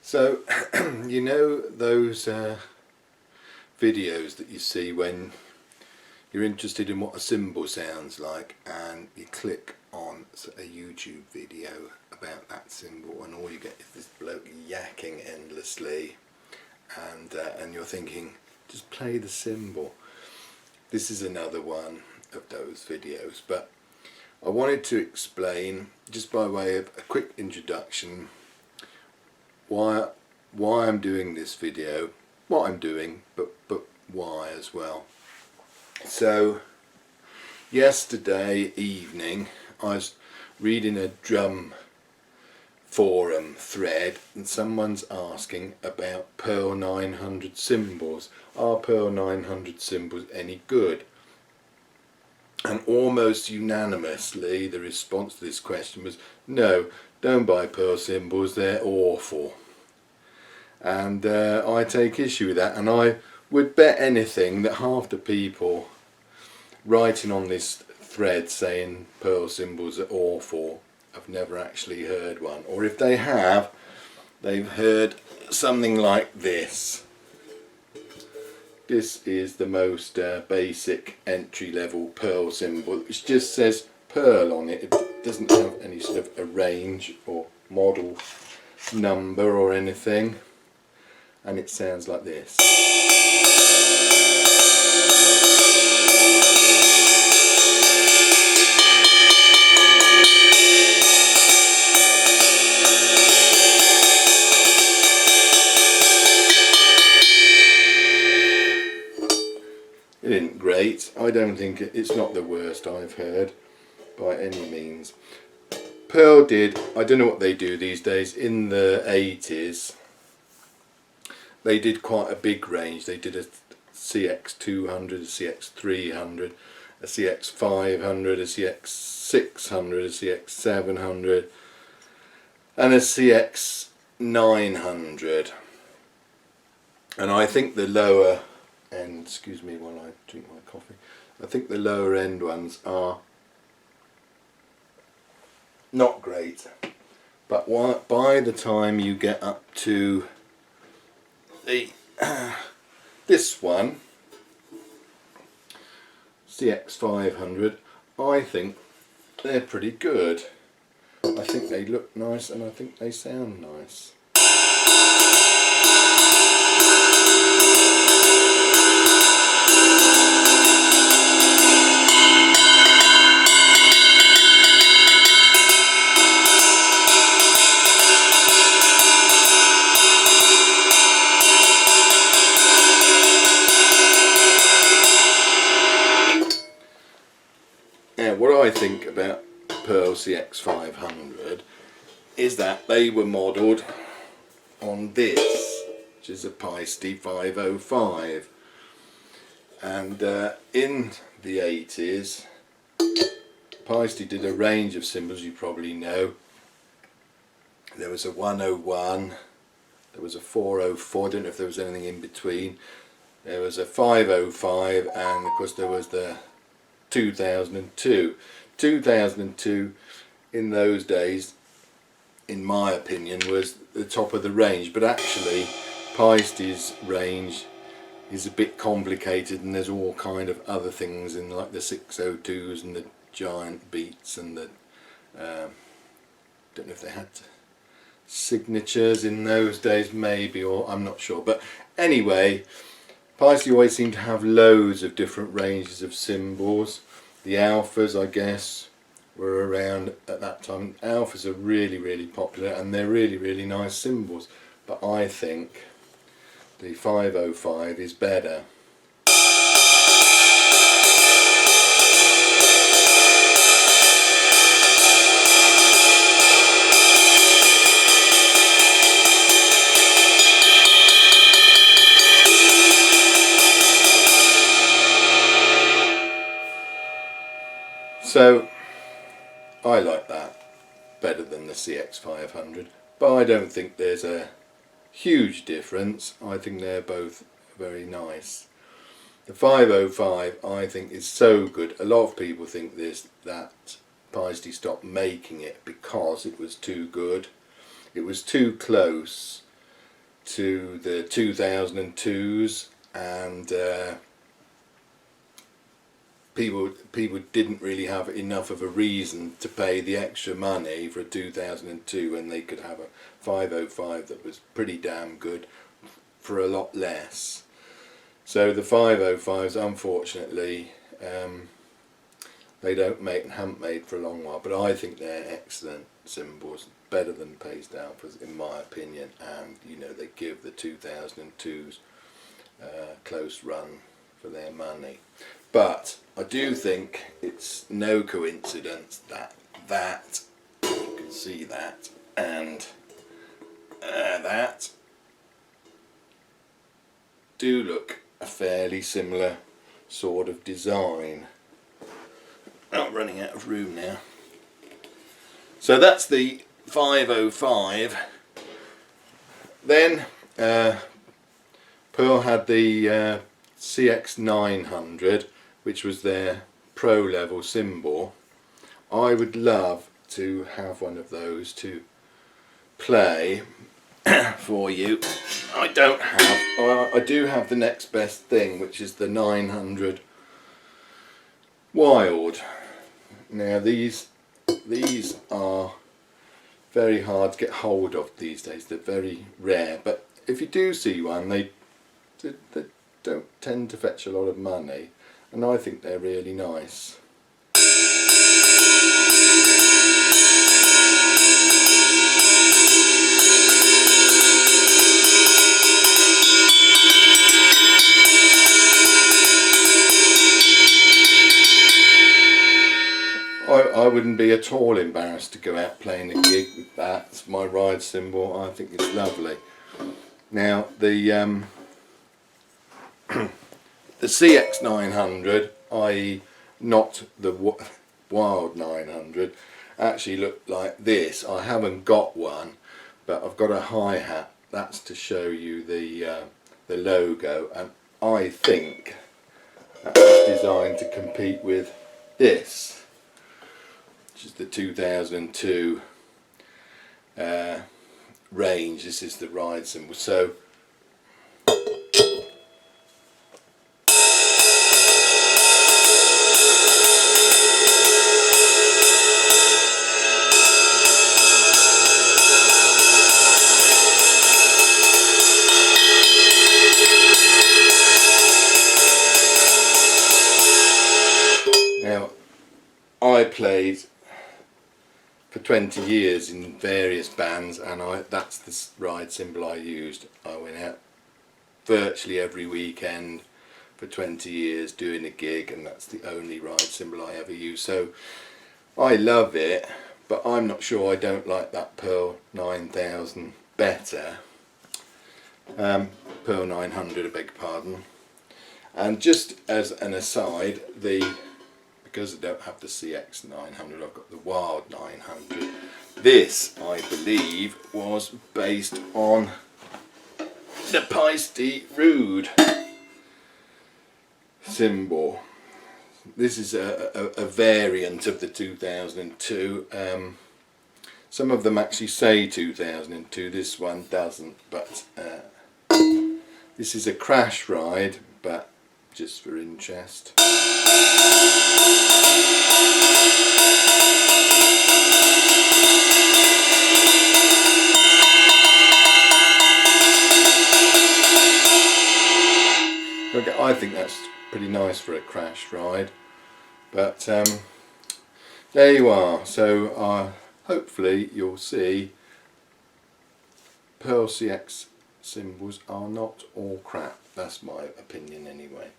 So, you know those videos that you see when you're interested in what a cymbal sounds like, and you click on a YouTube video about that cymbal, and all you get is this bloke yakking endlessly, and you're thinking, just play the cymbal. This is another one of those videos, but I wanted to explain, just by way of a quick introduction, why I'm doing this video, what I'm doing, but why as well. So yesterday evening I was reading a drum forum thread, and someone's asking about Pearl 900 cymbals. Are Pearl 900 cymbals any good? And almost unanimously the response to this question was, no, don't buy Pearl cymbals, they're awful. And I take issue with that, and I would bet anything that half the people writing on this thread saying Pearl cymbals are awful have never actually heard one, or if they have, they've heard something like this. This is the most basic entry-level Pearl cymbal, which just says Pearl on it. It doesn't have any sort of a range or model number or anything, and it sounds like this. It isn't great. I don't think it's not the worst I've heard by any means. Pearl did, I don't know what they do these days, in the 80s they did quite a big range. They did a CX200, a CX300, a CX500, a CX600, a CX700 and a CX900. And I think the lower end, excuse me while I drink my coffee, I think the lower end ones are not great, but by the time you get up to the this one, CX500, I think they're pretty good. I think they look nice and I think they sound nice. What I think about Pearl CX500 is that they were modelled on this, which is a Paiste 505, and in the 80s Paiste did a range of cymbals, you probably know. There was a 101, there was a 404, I don't know if there was anything in between, there was a 505, and of course there was the 2002. 2002 in those days, in my opinion, was the top of the range, but actually Paiste's range is a bit complicated, and there's all kind of other things in, like the 602s and the giant beats and the don't know if they had signatures in those days, maybe, or I'm not sure, but anyway, Paiste always seemed to have loads of different ranges of cymbals. The alphas, I guess, were around at that time. Alphas are really popular, and they're really nice cymbals, but I think the 505 is better. So I like that better than the CX500, but I don't think there's a huge difference. I think they're both very nice. The 505 I think is so good. A lot of people think that Paiste stopped making it because it was too good. It was too close to the 2002s, and people didn't really have enough of a reason to pay the extra money for a 2002 when they could have a 505 that was pretty damn good for a lot less. So the 505s, unfortunately, they don't make and haven't made for a long while, but I think they're excellent cymbals, better than Paiste alphas in my opinion, and you know, they give the 2002s close run for their money. But I do think it's no coincidence that you can see that and that do look a fairly similar sort of design. I'm running out of room now. So that's the 505. Then Pearl had the CX900, which was their pro level cymbal. I would love to have one of those to play for you. I don't have, I do have the next best thing, which is the 900 Wild. Now these are very hard to get hold of these days. They're very rare, but if you do see one, they don't tend to fetch a lot of money, and I think they're really nice. I wouldn't be at all embarrassed to go out playing a gig with that. It's my ride cymbal. I think it's lovely. Now the the CX900, i.e. not the Wild 900, actually look like this. I haven't got one, but I've got a hi-hat. That's to show you the logo, and I think that's designed to compete with this, which is the 2002 range. This is the ride cymbal. So now I played for 20 years in various bands, and that's the ride cymbal I used. I went out virtually every weekend for 20 years doing a gig, and that's the only ride cymbal I ever used. So I love it, but I'm not sure I don't like that Pearl 9000 better. Pearl 900, I beg your pardon. And just as an aside, because I don't have the CX900, I've got the Wild 900. This, I believe, was based on the Paiste Rude cymbal. This is a variant of the 2002. Some of them actually say 2002, this one doesn't, but this is a crash ride, but just for interest. Okay, I think that's pretty nice for a crash ride, but there you are. So hopefully you'll see Pearl CX cymbals are not all crap. That's my opinion anyway.